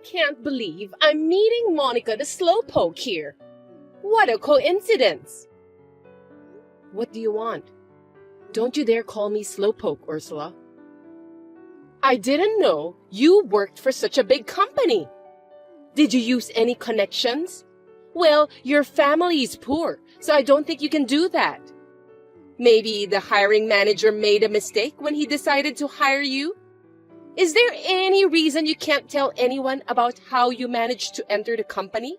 can't believe I'm meeting Monica the Slowpoke here. What a coincidence! What do you want? Don't you dare call me Slowpoke, Ursula. I didn't know you worked for such a big company. Did you use any connections? Well, your family is poor, so I don't think you can do that. Maybe the hiring manager made a mistake when he decided to hire you? Is there any reason you can't tell anyone about how you managed to enter the company?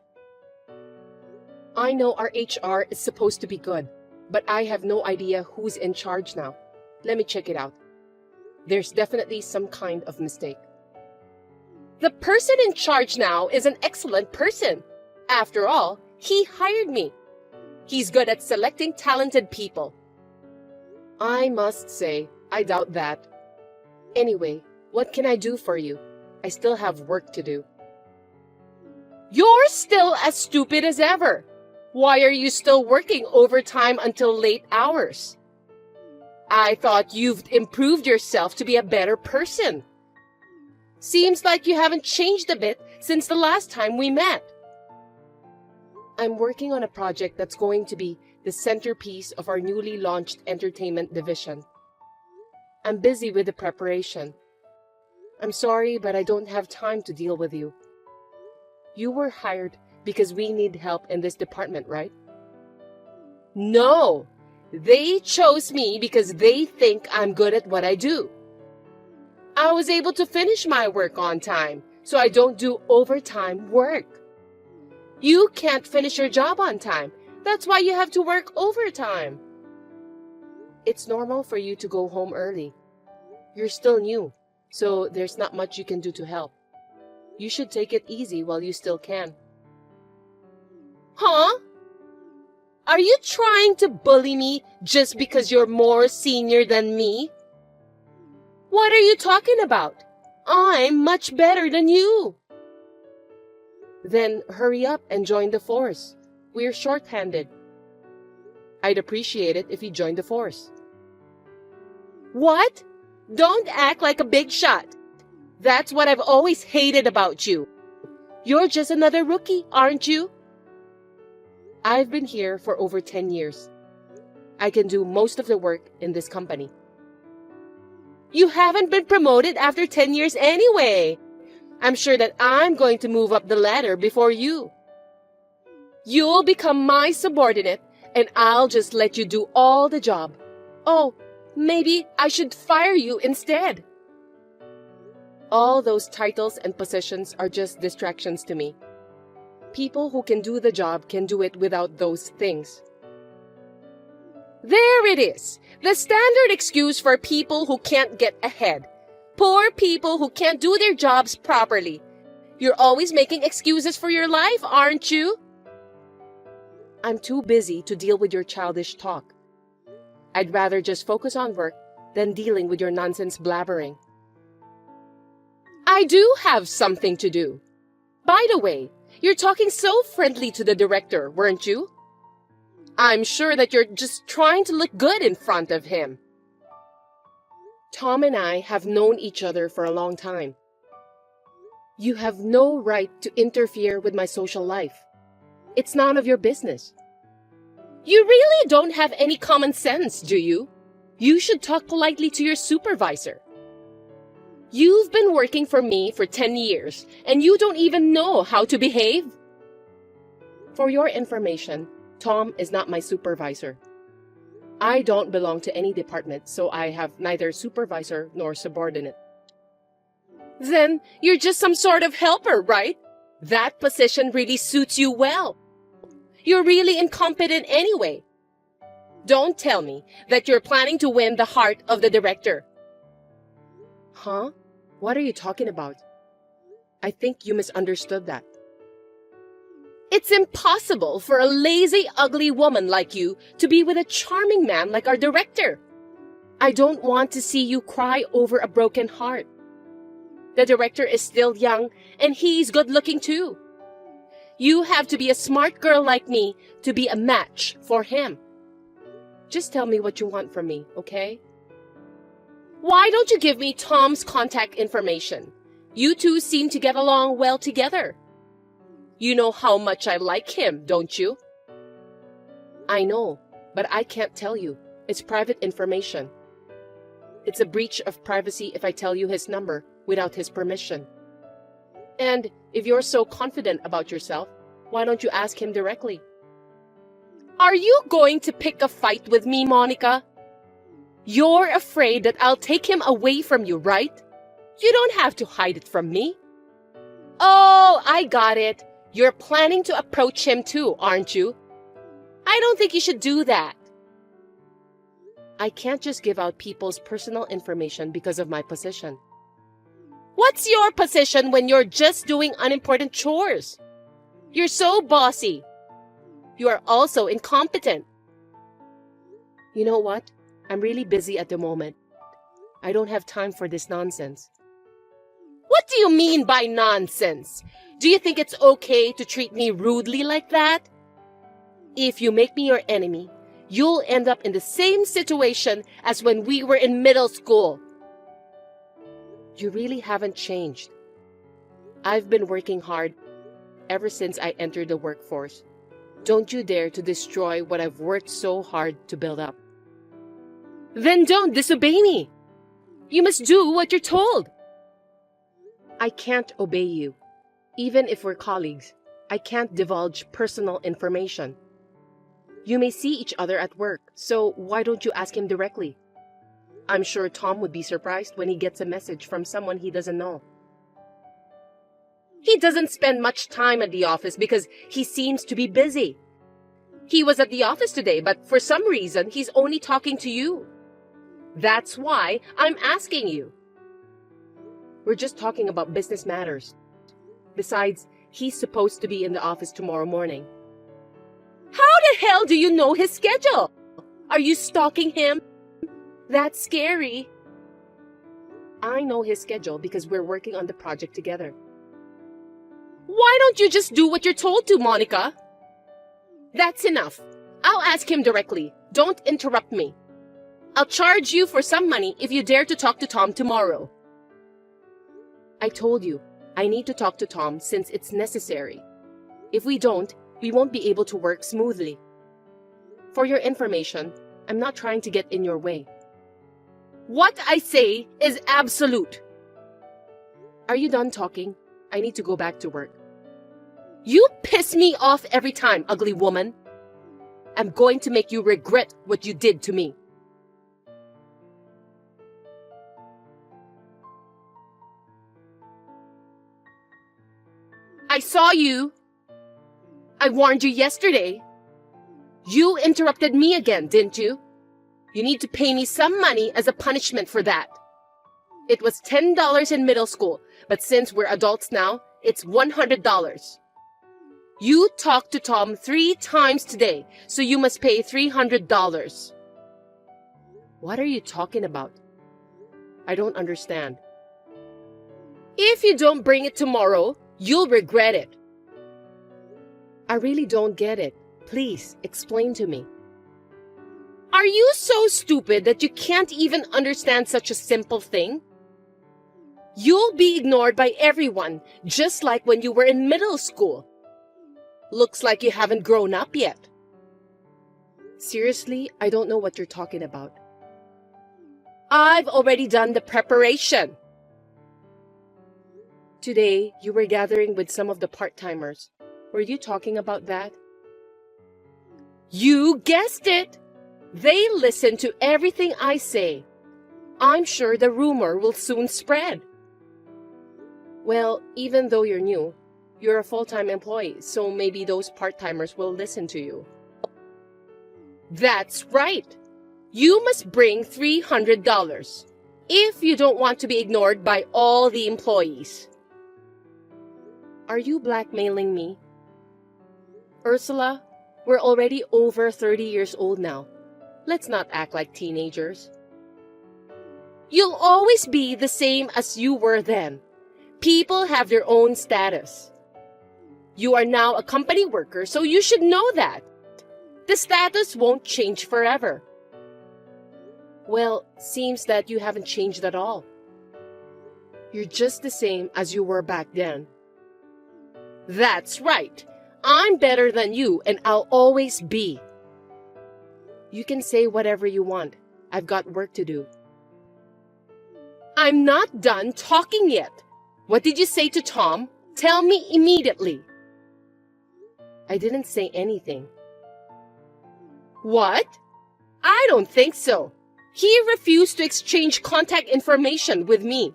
I know our HR is supposed to be good, but I have no idea who's in charge now. Let me check it out. There's definitely some kind of mistake. The person in charge now is an excellent person. After all, he hired me. He's good at selecting talented people. I must say, I doubt that. Anyway, what can I do for you? I still have work to do. You're still as stupid as ever. Why are you still working overtime until late hours? I thought you've improved yourself to be a better person. Seems like you haven't changed a bit since the last time we met. I'm working on a project that's going to be the centerpiece of our newly launched entertainment division. I'm busy with the preparation. I'm sorry, but I don't have time to deal with you. You were hired because we need help in this department, right? No! They chose me because they think I'm good at what I do. I was able to finish my work on time, so I don't do overtime work. You can't finish your job on time. That's why you have to work overtime. It's normal for you to go home early. You're still new, so there's not much you can do to help. You should take it easy while you still can. Huh? Are you trying to bully me just because you're more senior than me? What are you talking about? I'm much better than you. Then hurry up and join the force. We're short-handed. I'd appreciate it if you joined the force. What? Don't act like a big shot. That's what I've always hated about you. You're just another rookie, aren't you? I've been here for over 10 years. I can do most of the work in this company. You haven't been promoted after 10 years anyway. I'm sure that I'm going to move up the ladder before you. You'll become my subordinate, and I'll just let you do all the job. Oh, maybe I should fire you instead. All those titles and positions are just distractions to me. People who can do the job can do it without those things. There it is, the standard excuse for people who can't get ahead. Poor people who can't do their jobs properly. You're always making excuses for your life, aren't you? I'm too busy to deal with your childish talk. I'd rather just focus on work than dealing with your nonsense blabbering. I do have something to do. By the way, you're talking so friendly to the director, weren't you? I'm sure that you're just trying to look good in front of him. Tom and I have known each other for a long time. You have no right to interfere with my social life. It's none of your business. You really don't have any common sense, do you? You should talk politely to your supervisor. You've been working for me for 10 years, and you don't even know how to behave. For your information, Tom is not my supervisor. I don't belong to any department, so I have neither supervisor nor subordinate. Then you're just some sort of helper, right? That position really suits you well. You're really incompetent anyway. Don't tell me that you're planning to win the heart of the director. Huh? What are you talking about? I think you misunderstood that. It's impossible for a lazy, ugly woman like you to be with a charming man like our director. I don't want to see you cry over a broken heart. The director is still young, and he's good-looking too. You have to be a smart girl like me to be a match for him. Just tell me what you want from me, okay? Why don't you give me Tom's contact information? You two seem to get along well together. You know how much I like him, don't you? I know, but I can't tell you. It's private information. It's a breach of privacy if I tell you his number without his permission. And if you're so confident about yourself, why don't you ask him directly? Are you going to pick a fight with me, Monica? You're afraid that I'll take him away from you, right? You don't have to hide it from me. Oh, I got it. You're planning to approach him too, aren't you? I don't think you should do that. I can't just give out people's personal information because of my position. What's your position when you're just doing unimportant chores? You're so bossy. You are also incompetent. You know what? I'm really busy at the moment. I don't have time for this nonsense. What do you mean by nonsense? Do you think it's okay to treat me rudely like that? If you make me your enemy, you'll end up in the same situation as when we were in middle school. You really haven't changed. I've been working hard ever since I entered the workforce. Don't you dare to destroy what I've worked so hard to build up. Then don't disobey me. You must do what you're told. I can't obey you. Even if we're colleagues, I can't divulge personal information. You may see each other at work, so why don't you ask him directly? I'm sure Tom would be surprised when he gets a message from someone he doesn't know. He doesn't spend much time at the office because he seems to be busy. He was at the office today, but for some reason, he's only talking to you. That's why I'm asking you. We're just talking about business matters. Besides, he's supposed to be in the office tomorrow morning. How the hell do you know his schedule? Are you stalking him? That's scary. I know his schedule because we're working on the project together. Why don't you just do what you're told to, Monica? That's enough. I'll ask him directly. Don't interrupt me. I'll charge you for some money if you dare to talk to Tom tomorrow. I told you, I need to talk to Tom since it's necessary. If we don't, we won't be able to work smoothly. For your information, I'm not trying to get in your way. What I say is absolute. Are you done talking? I need to go back to work. You piss me off every time, ugly woman. I'm going to make you regret what you did to me. I saw you. I warned you yesterday. You interrupted me again, didn't you? You need to pay me some money as a punishment for that. It was $10 in middle school, but since we're adults now, it's $100. You talked to Tom 3 times today, so you must pay $300. What are you talking about? I don't understand. If you don't bring it tomorrow, you'll regret it. I really don't get it. Please, explain to me. Are you so stupid that you can't even understand such a simple thing? You'll be ignored by everyone, just like when you were in middle school. Looks like you haven't grown up yet. Seriously, I don't know what you're talking about. I've already done the preparation. Today, you were gathering with some of the part-timers. Were you talking about that? You guessed it! They listen to everything I say. I'm sure the rumor will soon spread. Well, even though you're new, you're a full-time employee, so maybe those part-timers will listen to you. That's right! You must bring $300 if you don't want to be ignored by all the employees. Are you blackmailing me? Ursula, we're already over 30 years old now. Let's not act like teenagers. You'll always be the same as you were then. People have their own status. You are now a company worker, so you should know that. The status won't change forever. Well, seems that you haven't changed at all. You're just the same as you were back then. That's right. I'm better than you, and I'll always be. You can say whatever you want. I've got work to do. I'm not done talking yet. What did you say to Tom? Tell me immediately. I didn't say anything. What? I don't think so. He refused to exchange contact information with me.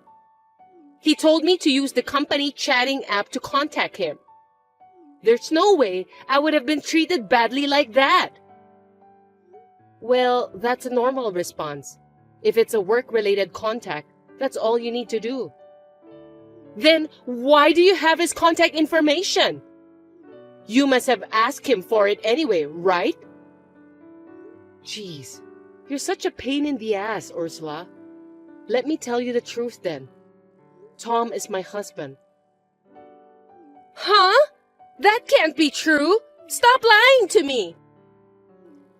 He told me to use the company chatting app to contact him. There's no way I would have been treated badly like that. Well, that's a normal response. If it's a work-related contact, that's all you need to do. Then why do you have his contact information? You must have asked him for it anyway, right? Jeez, you're such a pain in the ass, Ursula. Let me tell you the truth then. Tom is my husband. Huh? That can't be true. Stop lying to me.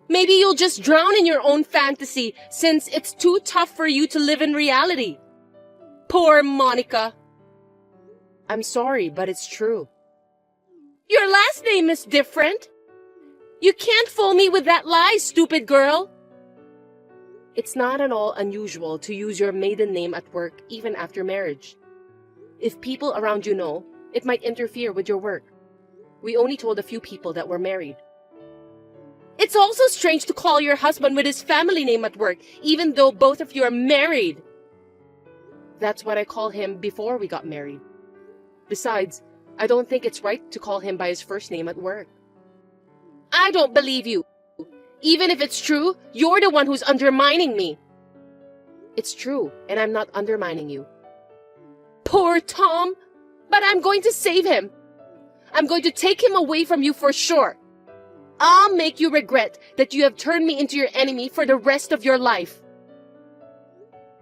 Maybe you'll just drown in your own fantasy since it's too tough for you to live in reality. Poor Monica. I'm sorry, but it's true. Your last name is different. You can't fool me with that lie, stupid girl. It's not at all unusual to use your maiden name at work even after marriage. If people around you know, it might interfere with your work. We only told a few people that we're married. It's also strange to call your husband with his family name at work, even though both of you are married. That's what I call him before we got married. Besides, I don't think it's right to call him by his first name at work. I don't believe you. Even if it's true, you're the one who's undermining me. It's true, and I'm not undermining you. Poor Tom! But I'm going to save him. I'm going to take him away from you for sure. I'll make you regret that you have turned me into your enemy for the rest of your life.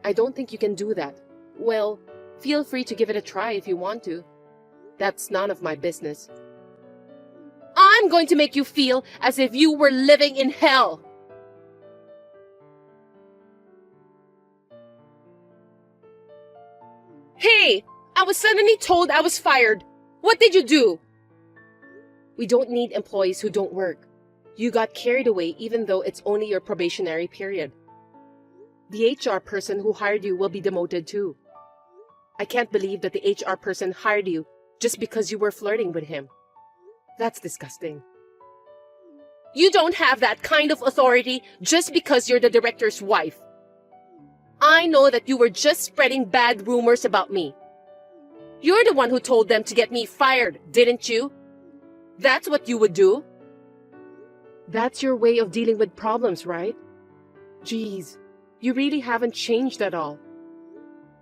I don't think you can do that. Well, feel free to give it a try if you want to. That's none of my business. I'm going to make you feel as if you were living in hell. Hey, I was suddenly told I was fired. What did you do? We don't need employees who don't work. You got carried away even though it's only your probationary period. The HR person who hired you will be demoted too. I can't believe that the HR person hired you just because you were flirting with him. That's disgusting. You don't have that kind of authority just because you're the director's wife. I know that you were just spreading bad rumors about me. You're the one who told them to get me fired, didn't you? That's what you would do. That's your way of dealing with problems, right? Geez, you really haven't changed at all.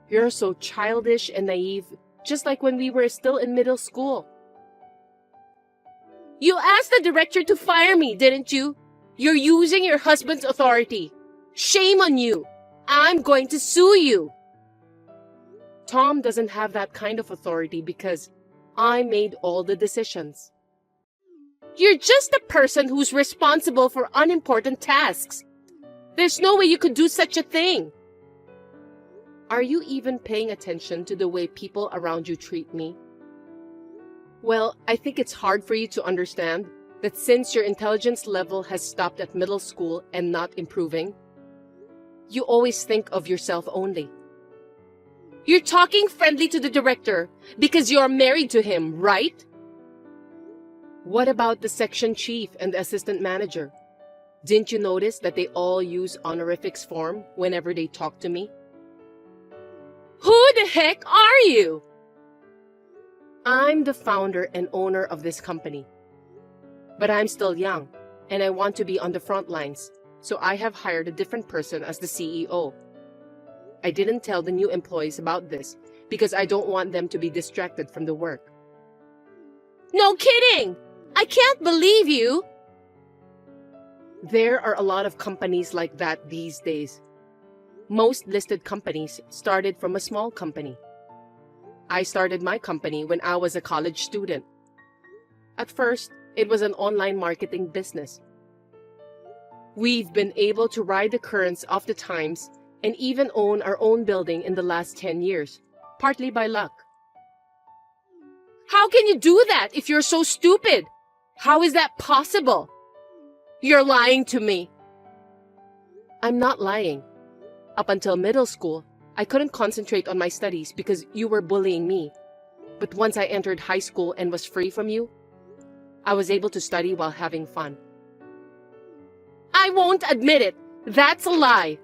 You're so childish and naive, just like when we were still in middle school. You asked the director to fire me, didn't you? You're using your husband's authority. Shame on you. I'm going to sue you. Tom doesn't have that kind of authority because I made all the decisions. You're just a person who's responsible for unimportant tasks. There's no way you could do such a thing. Are you even paying attention to the way people around you treat me? Well, I think it's hard for you to understand that since your intelligence level has stopped at middle school and not improving, you always think of yourself only. You're talking friendly to the director because you're married to him, right? What about the section chief and the assistant manager? Didn't you notice that they all use honorifics form whenever they talk to me? Who the heck are you? I'm the founder and owner of this company. But I'm still young, and I want to be on the front lines, so I have hired a different person as the CEO. I didn't tell the new employees about this because I don't want them to be distracted from the work. No kidding! I can't believe you! There are a lot of companies like that these days. Most listed companies started from a small company. I started my company when I was a college student. At first, it was an online marketing business. We've been able to ride the currents of the times and even own our own building in the last 10 years, partly by luck. How can you do that if you're so stupid? How is that possible? You're lying to me. I'm not lying. Up until middle school, I couldn't concentrate on my studies because you were bullying me. But once I entered high school and was free from you, I was able to study while having fun. I won't admit it. That's a lie.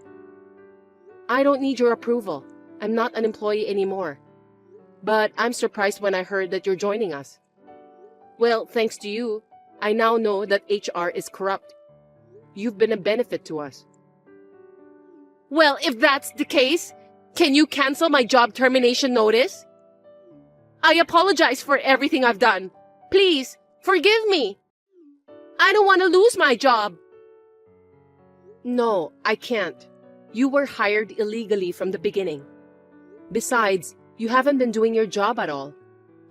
I don't need your approval. I'm not an employee anymore. But I'm surprised when I heard that you're joining us. Well, thanks to you, I now know that HR is corrupt. You've been a benefit to us. Well, if that's the case, can you cancel my job termination notice? I apologize for everything I've done. Please, forgive me. I don't want to lose my job. No, I can't. You were hired illegally from the beginning. Besides, you haven't been doing your job at all.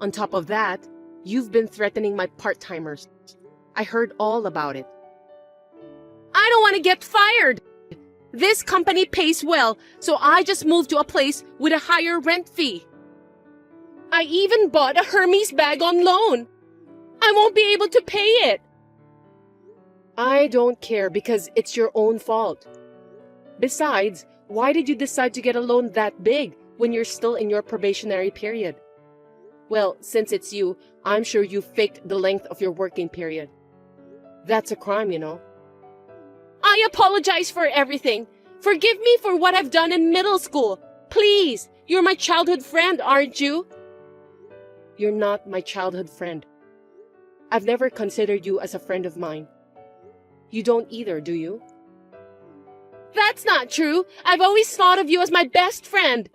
On top of that, you've been threatening my part-timers. I heard all about it. I don't want to get fired. This company pays well, so I just moved to a place with a higher rent fee. I even bought a Hermes bag on loan. I won't be able to pay it. I don't care because it's your own fault. Besides, why did you decide to get a loan that big when you're still in your probationary period? Well, since it's you, I'm sure you faked the length of your working period. That's a crime, you know. I apologize for everything. Forgive me for what I've done in middle school. Please, you're my childhood friend, aren't you? You're not my childhood friend. I've never considered you as a friend of mine. You don't either, do you? That's not true. I've always thought of you as my best friend.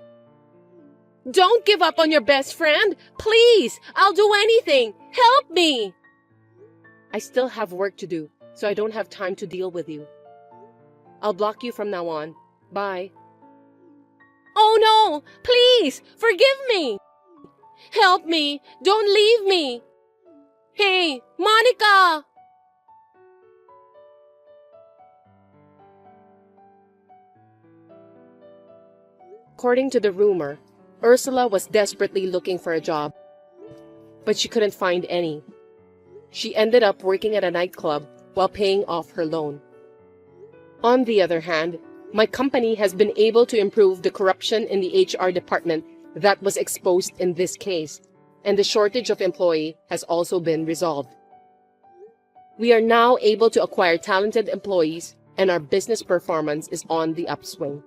Don't give up on your best friend. Please, I'll do anything. Help me. I still have work to do, so I don't have time to deal with you. I'll block you from now on. Bye. Oh no! Please, forgive me! Help me! Don't leave me! Hey, Monica! According to the rumor, Ursula was desperately looking for a job, but she couldn't find any. She ended up working at a nightclub while paying off her loan. On the other hand, my company has been able to improve the corruption in the HR department that was exposed in this case, and the shortage of employee has also been resolved. We are now able to acquire talented employees, and our business performance is on the upswing.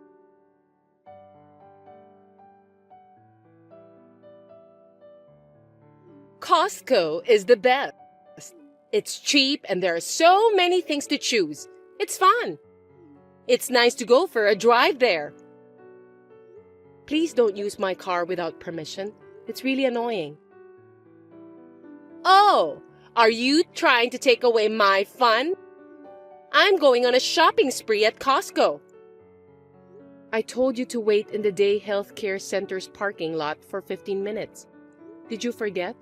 Costco is the best. It's cheap and there are so many things to choose. It's fun. It's nice to go for a drive there. Please don't use my car without permission. It's really annoying. Oh, are you trying to take away my fun? I'm going on a shopping spree at Costco. I told you to wait in the Day Healthcare Center's parking lot for 15 minutes. Did you forget?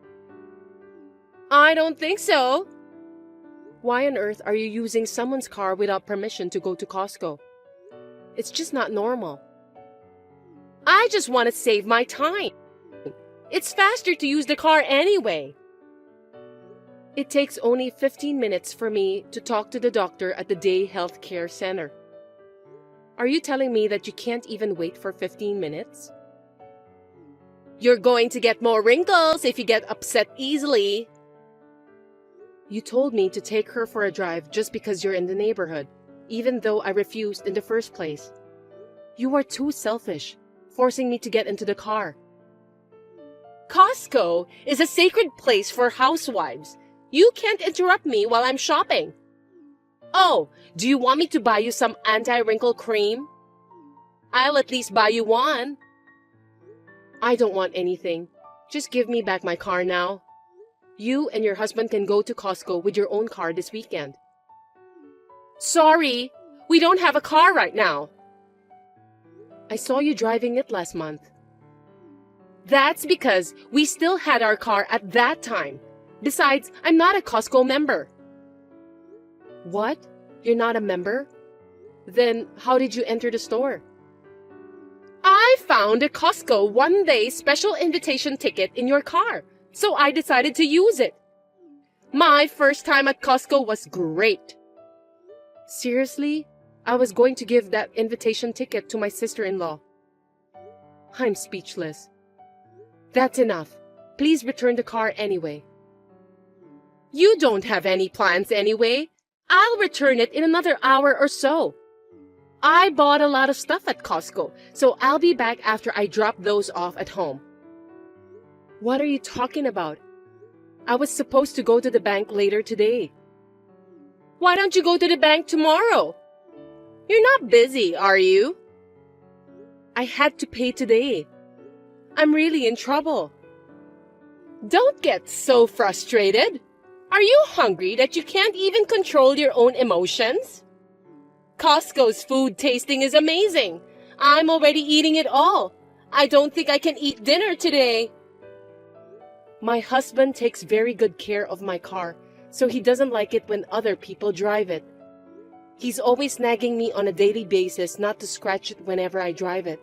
I don't think so. Why on earth are you using someone's car without permission to go to Costco? It's just not normal. I just want to save my time. It's faster to use the car anyway. It takes only 15 minutes for me to talk to the doctor at the Day Healthcare Center. Are you telling me that you can't even wait for 15 minutes? You're going to get more wrinkles if you get upset easily. You told me to take her for a drive just because you're in the neighborhood, even though I refused in the first place. You are too selfish, forcing me to get into the car. Costco is a sacred place for housewives. You can't interrupt me while I'm shopping. Oh, do you want me to buy you some anti-wrinkle cream? I'll at least buy you one. I don't want anything. Just give me back my car now. You and your husband can go to Costco with your own car this weekend. Sorry, we don't have a car right now. I saw you driving it last month. That's because we still had our car at that time. Besides, I'm not a Costco member. What? You're not a member? Then how did you enter the store? I found a Costco one-day special invitation ticket in your car, so I decided to use it. My first time at Costco was great. Seriously? I was going to give that invitation ticket to my sister-in-law. I'm speechless. That's enough. Please return the car anyway. You don't have any plans anyway. I'll return it in another hour or so. I bought a lot of stuff at Costco, so I'll be back after I drop those off at home. What are you talking about? I was supposed to go to the bank later today. Why don't you go to the bank tomorrow? You're not busy, are you? I had to pay today. I'm really in trouble. Don't get so frustrated. Are you hungry that you can't even control your own emotions? Costco's food tasting is amazing. I'm already eating it all. I don't think I can eat dinner today. My husband takes very good care of my car, so he doesn't like it when other people drive it. He's always nagging me on a daily basis not to scratch it whenever I drive it.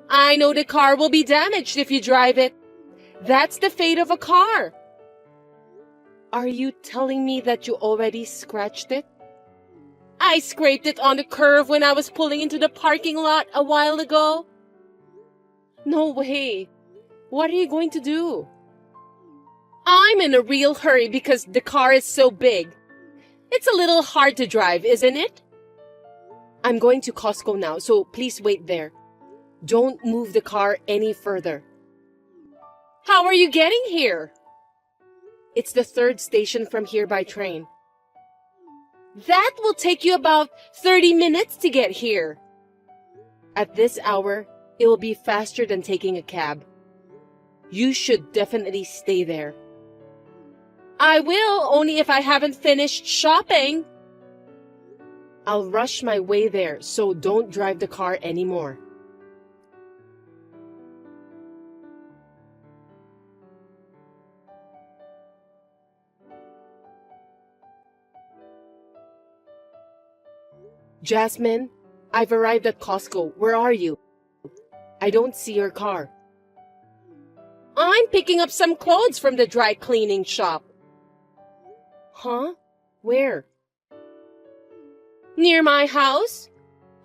I know the car will be damaged if you drive it. That's the fate of a car. Are you telling me that you already scratched it? I scraped it on the curb when I was pulling into the parking lot a while ago. No way. What are you going to do? I'm in a real hurry because the car is so big. It's a little hard to drive, isn't it? I'm going to Costco now, so please wait there. Don't move the car any further. How are you getting here? It's the 3rd station from here by train. That will take you about 30 minutes to get here. At this hour, it will be faster than taking a cab. You should definitely stay there. I will, only if I haven't finished shopping. I'll rush my way there, so don't drive the car anymore. Jasmine, I've arrived at Costco. Where are you? I don't see your car. I'm picking up some clothes from the dry cleaning shop. Huh? Where? Near my house.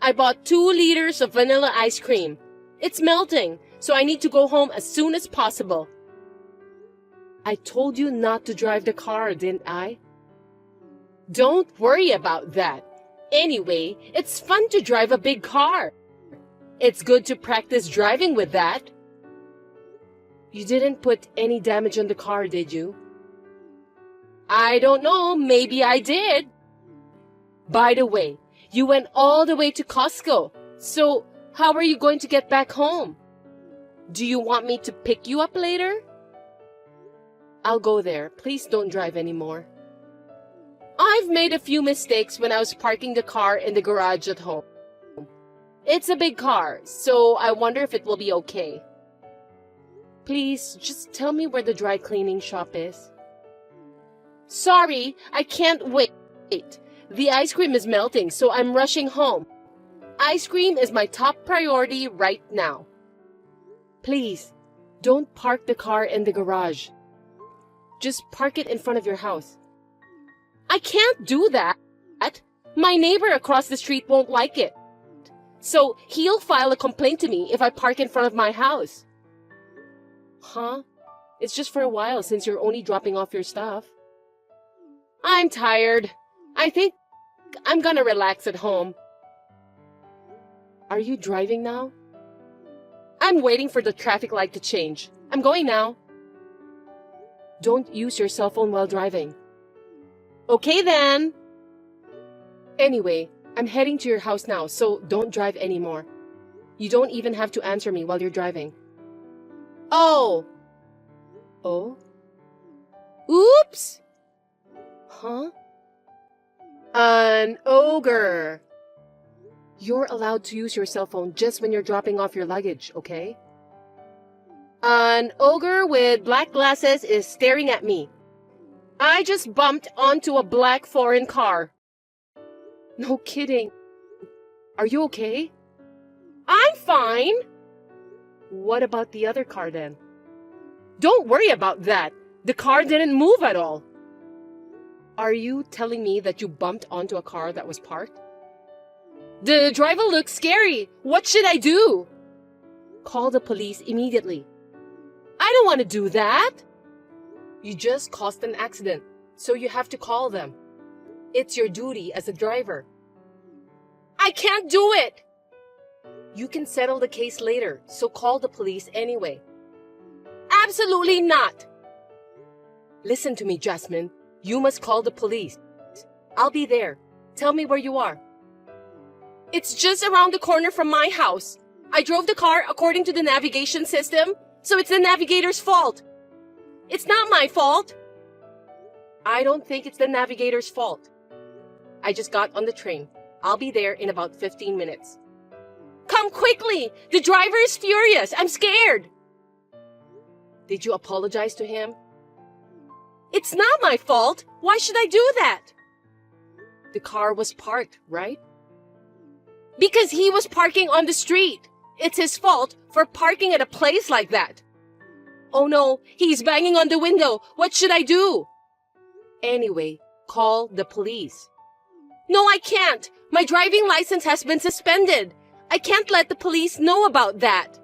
I bought 2 liters of vanilla ice cream. It's melting, so I need to go home as soon as possible. I told you not to drive the car, didn't I? Don't worry about that. Anyway, it's fun to drive a big car. It's good to practice driving with that. You didn't put any damage on the car, did you? I don't know. Maybe I did. By the way, you went all the way to Costco. So, how are you going to get back home? Do you want me to pick you up later? I'll go there. Please don't drive anymore. I've made a few mistakes when I was parking the car in the garage at home. It's a big car, so I wonder if it will be okay. Please, just tell me where the dry cleaning shop is. Sorry, I can't wait. The ice cream is melting, so I'm rushing home. Ice cream is my top priority right now. Please, don't park the car in the garage. Just park it in front of your house. I can't do that. My neighbor across the street won't like it. So he'll file a complaint to me if I park in front of my house. Huh? It's just for a while since you're only dropping off your stuff. I'm tired. I think I'm gonna relax at home. Are you driving now? I'm waiting for the traffic light to change. I'm going now. Don't use your cell phone while driving. Okay then. Anyway, I'm heading to your house now, so don't drive anymore. You don't even have to answer me while you're driving. Oh. Oh? Oops! Huh? An ogre. You're allowed to use your cell phone just when you're dropping off your luggage, okay? An ogre with black glasses is staring at me. I just bumped onto a black foreign car. No kidding. Are you okay? I'm fine. What about the other car then? Don't worry about that. The car didn't move at all. Are you telling me that you bumped onto a car that was parked? The driver looks scary. What should I do? Call the police immediately. I don't want to do that. You just caused an accident, so you have to call them. It's your duty as a driver. I can't do it. You can settle the case later, so call the police anyway. Absolutely not. Listen to me, Jasmine. You must call the police. I'll be there. Tell me where you are. It's just around the corner from my house. I drove the car according to the navigation system, so it's the navigator's fault. It's not my fault. I don't think it's the navigator's fault. I just got on the train. I'll be there in about 15 minutes. Come quickly! The driver is furious. I'm scared. Did you apologize to him? It's not my fault. Why should I do that? The car was parked, right? Because he was parking on the street. It's his fault for parking at a place like that. Oh no, he's banging on the window. What should I do? Anyway, call the police. No, I can't. My driving license has been suspended. I can't let the police know about that.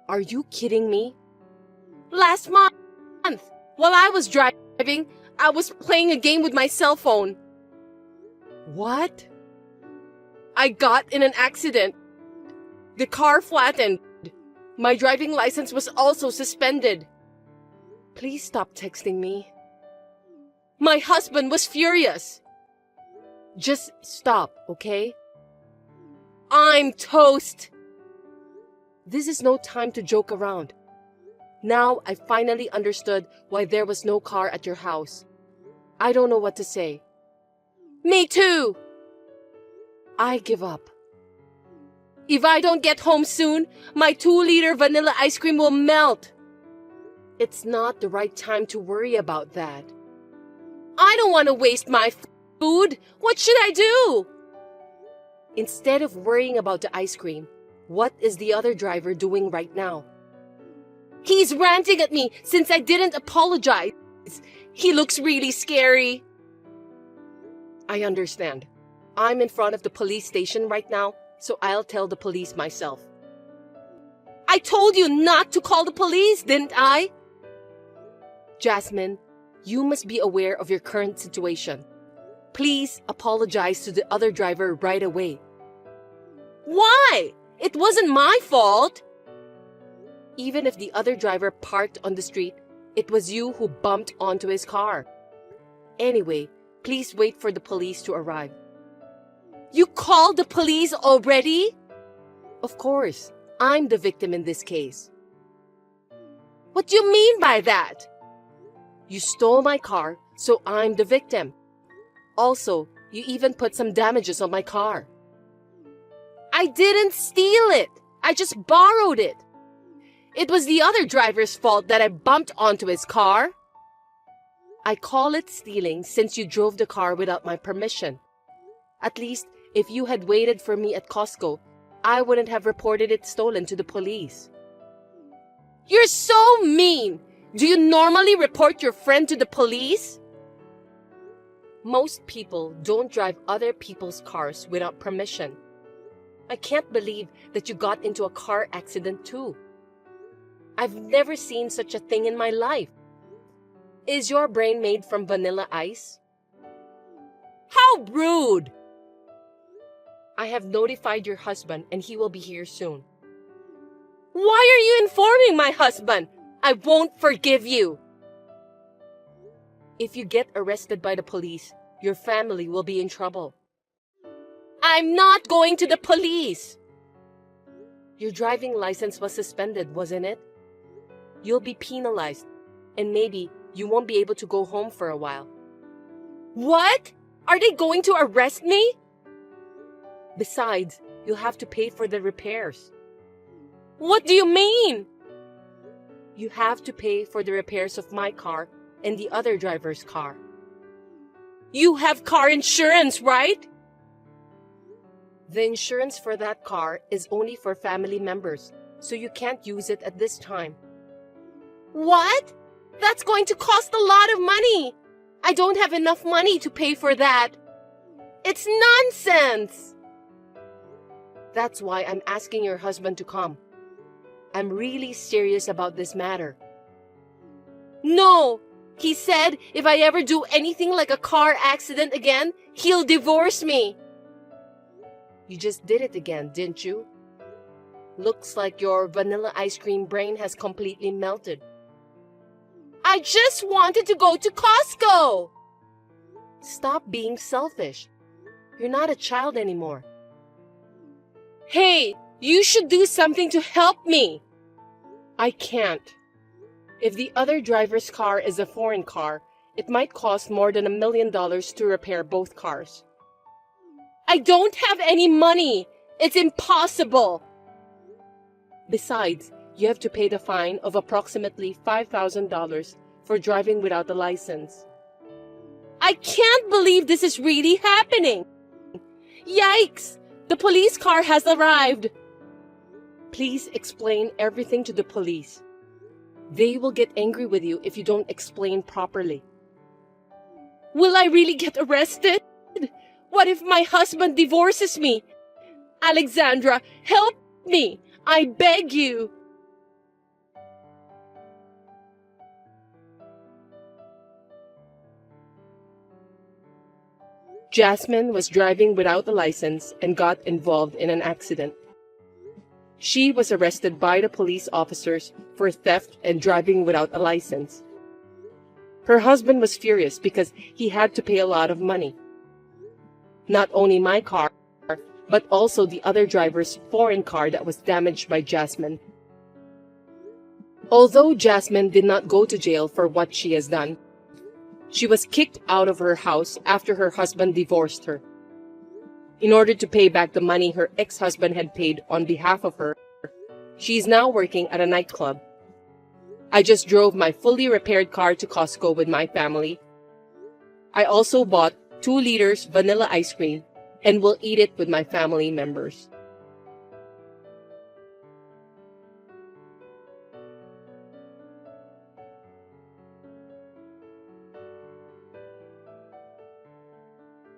Are you kidding me? Last month, while I was driving, I was playing a game with my cell phone. What? I got in an accident. The car flattened. My driving license was also suspended. Please stop texting me. My husband was furious. Just stop, okay? I'm toast. This is no time to joke around. Now I finally understood why there was no car at your house. I don't know what to say. Me too. I give up. If I don't get home soon, my 2-liter vanilla ice cream will melt. It's not the right time to worry about that. I don't want to waste my food. What should I do? Instead of worrying about the ice cream, what is the other driver doing right now? He's ranting at me since I didn't apologize. He looks really scary. I understand. I'm in front of the police station right now, so I'll tell the police myself. I told you not to call the police, didn't I? Jasmine, you must be aware of your current situation. Please apologize to the other driver right away. Why? It wasn't my fault. Even if the other driver parked on the street, it was you who bumped onto his car. Anyway, please wait for the police to arrive. You called the police already? Of course, I'm the victim in this case. What do you mean by that? You stole my car, so I'm the victim. Also, you even put some damages on my car. I didn't steal it. I just borrowed it. It was the other driver's fault that I bumped onto his car. I call it stealing since you drove the car without my permission. At least, if you had waited for me at Costco, I wouldn't have reported it stolen to the police. You're so mean! Do you normally report your friend to the police? Most people don't drive other people's cars without permission. I can't believe that you got into a car accident too. I've never seen such a thing in my life. Is your brain made from vanilla ice? How rude! I have notified your husband and he will be here soon. Why are you informing my husband? I won't forgive you. If you get arrested by the police, your family will be in trouble. I'm not going to the police. Your driving license was suspended, wasn't it? You'll be penalized, and maybe you won't be able to go home for a while. What? Are they going to arrest me? Besides, you'll have to pay for the repairs. What do you mean? You have to pay for the repairs of my car and the other driver's car. You have car insurance, right? The insurance for that car is only for family members, so you can't use it at this time. What? That's going to cost a lot of money. I don't have enough money to pay for that. It's nonsense. That's why I'm asking your husband to come. I'm really serious about this matter. No, he said if I ever do anything like a car accident again, he'll divorce me. You just did it again, didn't you? Looks like your vanilla ice cream brain has completely melted. I just wanted to go to Costco. Stop being selfish. You're not a child anymore. Hey, you should do something to help me. I can't. If the other driver's car is a foreign car, it might cost more than $1 million to repair both cars. I don't have any money. It's impossible. Besides, you have to pay the fine of approximately $5,000 for driving without a license. I can't believe this is really happening. Yikes! The police car has arrived. Please explain everything to the police. They will get angry with you if you don't explain properly. Will I really get arrested? What if my husband divorces me? Alexandra, help me! I beg you! Jasmine was driving without a license and got involved in an accident. She was arrested by the police officers for theft and driving without a license. Her husband was furious because he had to pay a lot of money. Not only my car, but also the other driver's foreign car that was damaged by Jasmine. Although Jasmine did not go to jail for what she has done, she was kicked out of her house after her husband divorced her. In order to pay back the money her ex-husband had paid on behalf of her, she is now working at a nightclub. I just drove my fully repaired car to Costco with my family. I also bought 2 liters vanilla ice cream and will eat it with my family members.